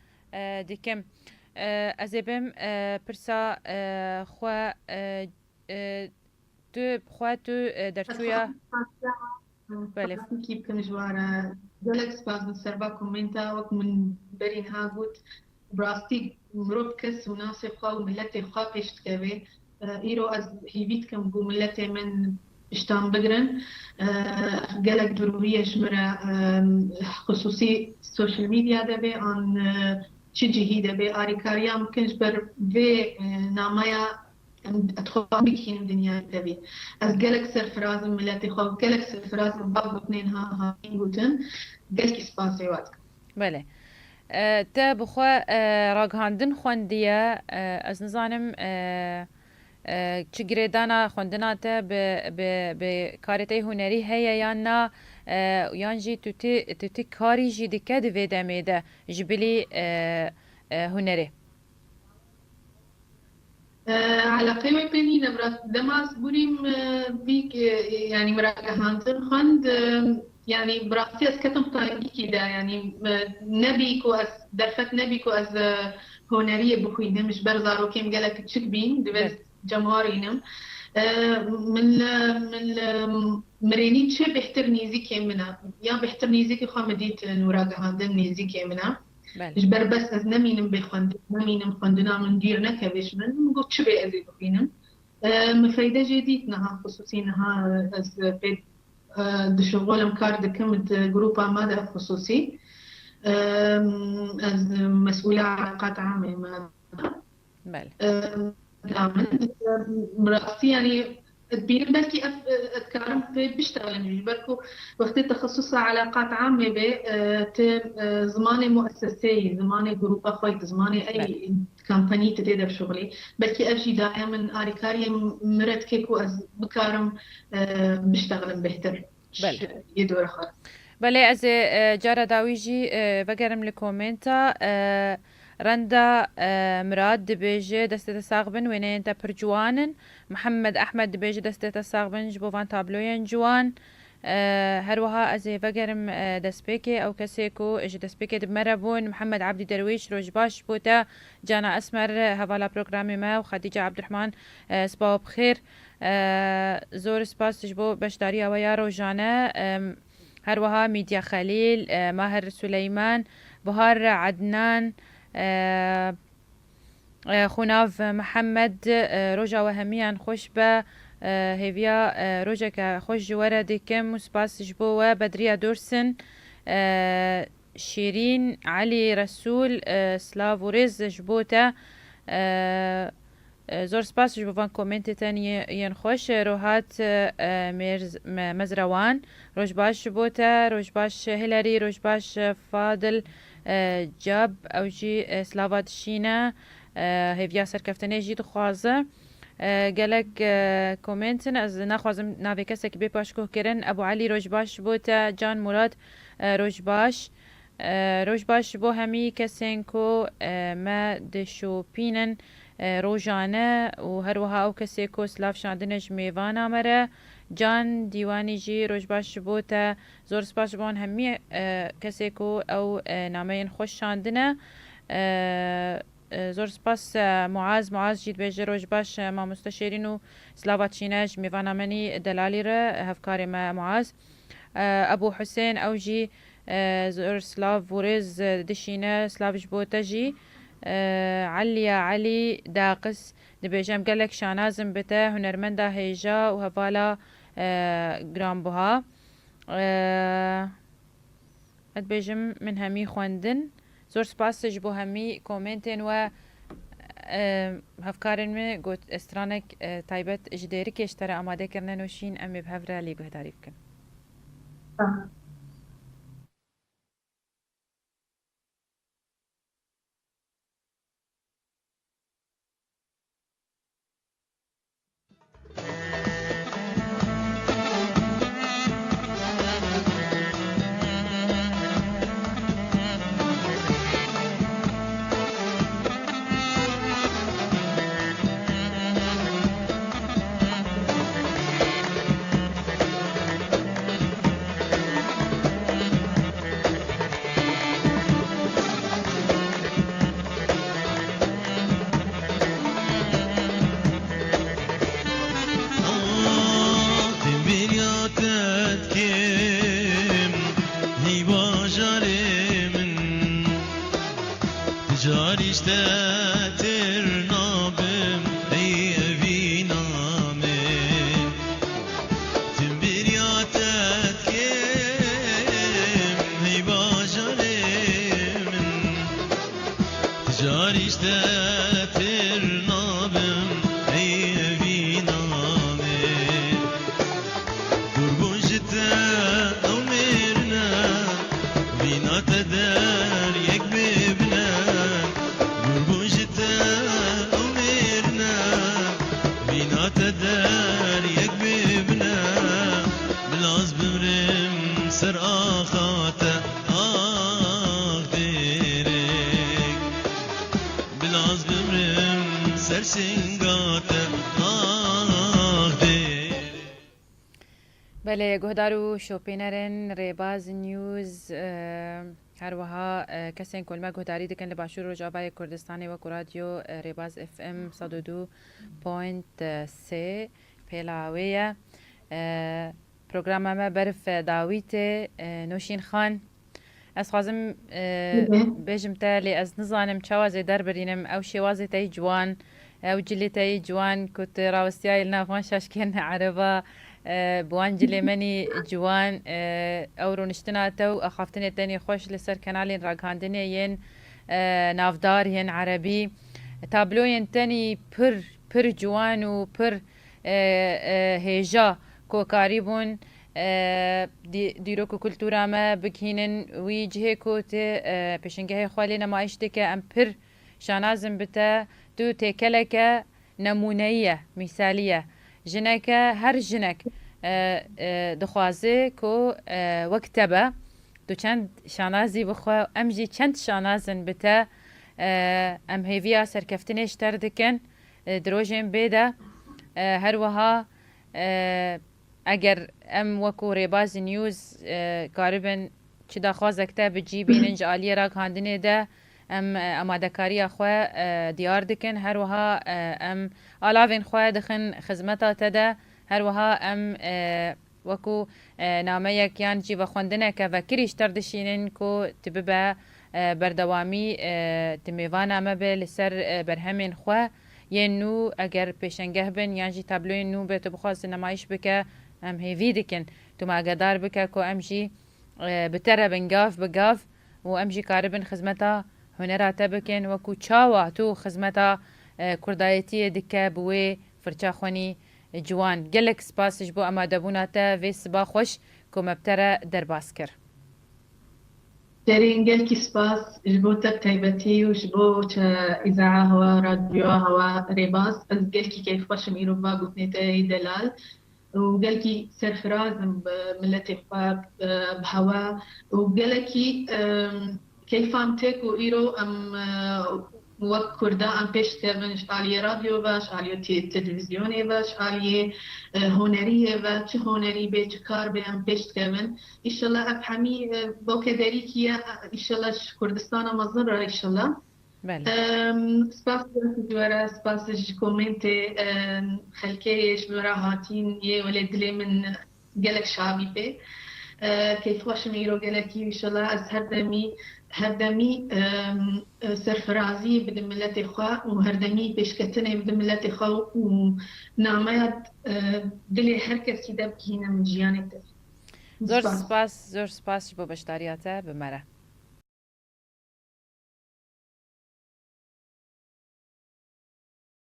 ديكم ازبم برسا خوا تو بخوا تو درتويا بله كيف كم جوارا دولك سباز من سربا كومنتا وك من برين هاغوت براستي مروبكس وناسي خوا وملتي خوا بيشت كبي ايرو از هيفيت كم بو ملتي من اشتام بقرن قالك ضرورية شمرة خصوصي السوشيال ميديا دبي عن تشجي هي دبي آريكاريا ممكنش بر في نامايا ادخل بكين الدنيا دبي از قالك سرفراز ملاتي خو قالك سرفراز باب اثنين ها قلتن قالك سباسي واتك بله تا بخوا راغهاندن خونديا از نظانم چگریدانا خوندنا تا به کارتی هنری هیا یانا یانجی توتی کاری جی دکه دویده میده جبلی هنری على قيمة بيني نبرة دماس بوريم بيك يعني مراجع هانتن خند يعني براستي از كتم طايقي كده يعني نبيكو از درفت نبيكو از هنريه بخوينه مش برزارو كيم قالك تشكبين دبز جمهورينم من مريني تشي بيحتر نيزي منا يا بيحتر نيزي كي خامديت نوراق هاندن نيزي منا جبر بس از نمينم بخوند نمينم خوندنا من ديرنا كبش من قلت شو بيأذي بخينم مفايدة جديدنا خصوصينها از بيت دشغولم كار دكم جروبا ماذا خصوصي از مسؤولة علاقات عامة ما مرأتي يعني تبين بلكي أذكارم بيشتغل بركو وقت تخصص علاقات عامة زماني مؤسسي زماني جروبا خويت زماني أي كامباني تتدر شغلي بلكي أجي دائما آريكاري مرت كيكو أز بكارم بيشتغل بهتر يدور خالص بله از جارة داویجی بگرم لکومنتا رندا مراد دبیجه دسته تساقبن وینه انتا پر جوانن محمد احمد دبیجه دسته تساقبن جبوان تابلوین جوان هروها از بگرم دسپیکی او کسی کو اج دسپیکی دمربون محمد عبدی درویش روش باش بوتا جانا اسمر هوالا پروگرامی ما و خدیجه عبدالرحمن سباو بخیر زور سپاس جبو بشداری او یارو جانا هروها ميديا خليل ماهر سليمان بهار عدنان خناف محمد روجا وهميان خوشبه هيفيا روجا كخوش جوارا ديكم وسباس جبوة بدريا دورسن شيرين علي رسول سلاف ورز جبوتا زور سپاس جبوان کومنت تاني ينخوش روحات مزروان روش باش بوتا روش باش هيلاري روش باش فاضل جاب او جي سلافات شينا هيفيا سركفتني جي دخوازه قالك كومنتن از ناخوازم ناوي كسك بي باشكو كرن ابو علي روش باش بوتا جان مراد روش باش بو همي كسنكو ما دشو بينن روجانه و هروها او کسی کو سلاف شاندنج میوانا مره جان دیوانی جی روش باش بوتا زور سپاس بون همی کسی کو او نامین خوش شاندنه زور سپاس معاذ جید بیجه روش باش ما مستشیرین و سلافات شینج میوانا منی دلالی ره هفکاری ما معاذ ابو حسین او جی زور سلاف ورز دشینه سلاف جبوتا جی علي داقس دبيجم قالك شانازم بتا هنرمندا هيجا وهفالا جرام بها دبيجم من همي خوندن زور سپاس جبو همي كومنتين و هفكارن مي قوت استرانك تايبت جديري كيشترى اماده كرنن وشين امي بهفرا لي بهداري بكن بله گهدار و شوپینرن ریباز نیوز هروها کسین کلمه گهداری دکن لباشور رو جابای کردستانی و رادیو ریباز اف ام 102.3 پیلاویه پروگرام ما برف داویت نوشین خان از خوازم بجم تالی از نظانم چوازی در برینم او شوازی تای جوان او جلی تای جوان کت راوستیای لنافان شاشکین عربا بوان جلی منی جوان او رونشتنا تو اخافتنی تانی خوش لسر کنالین راگهاندنی ین نافدار ین عربی تابلوین تانی پر جوان و پر هیجا کوکاری بون دیروک کلتورا ما بکینن وی جهه کوت پشنگه خالی نمایش دکه ام پر شانازم بتا دو تکلک نمونهیه مثالیه جنک هر جنک دخوازه کو وکتبه دو چند شانازی بخوا ام جی چند شانازن بتا ام هیویا سرکفتنش تردکن دروجین بیده هر وها اگر ام وکو ریباز نیوز قاربن چی دا خوازکتا بجی بیننج آلی را کاندنه ده ام امادکاری خواه دیار دکن هر وها ام آلاوین خواه دخن خدمتا تده هر وها ام وکو نامه یکیان جی و خوندنه که وکریش تردشینن کو تببه بردوامی تمیوان امه به لسر برهمین خواه یه نو اگر پیشنگه بن یعنی تابلوی نو به تو بخواست نمایش بکه ام هیوی دکن تو ما قدار بکه کو ام جی بتره بنگاف بگاف و ام جی کاربن خدمتا هنراته بکن و کو چاوا تو خدمتا کردایتی دکه بوی فرچا خونی جوان گلک سپاسش بو اما دبوناته وی سبا خوش کو مبتره درباس کر دارين قال كي سباس جبو تايبتي وجبو إذاعة هوا راديو هوا ريباس بس قال كي كيف باش ميرو با قلتني تاي دلال وقال كي سرفراز بملتي خواب بهوا وقال كي كيف فهمتك وإيرو أم وقت كردا أم بيش تبنش على راديو باش على تلفزيوني باش على هنريه باش هنري بيش كار بي أم بيش تبن إن شاء الله أفهمي بوكداري كيا إن شاء الله كردستان مزرعة إن شاء الله سپاس جوارا سپاس کومنت خلکیش جوارا هاتین یه ولی دلی من گلک شعبی به کیف خوش میرو گلکی ان شاء الله از هر دمی سرفرازی بده ملت خوا و هر دمی پیشکتنه بده ملت خوا و نامه دلی هر کسی دب کینه من جیانه زور سپاس بو بشتاریاته بمره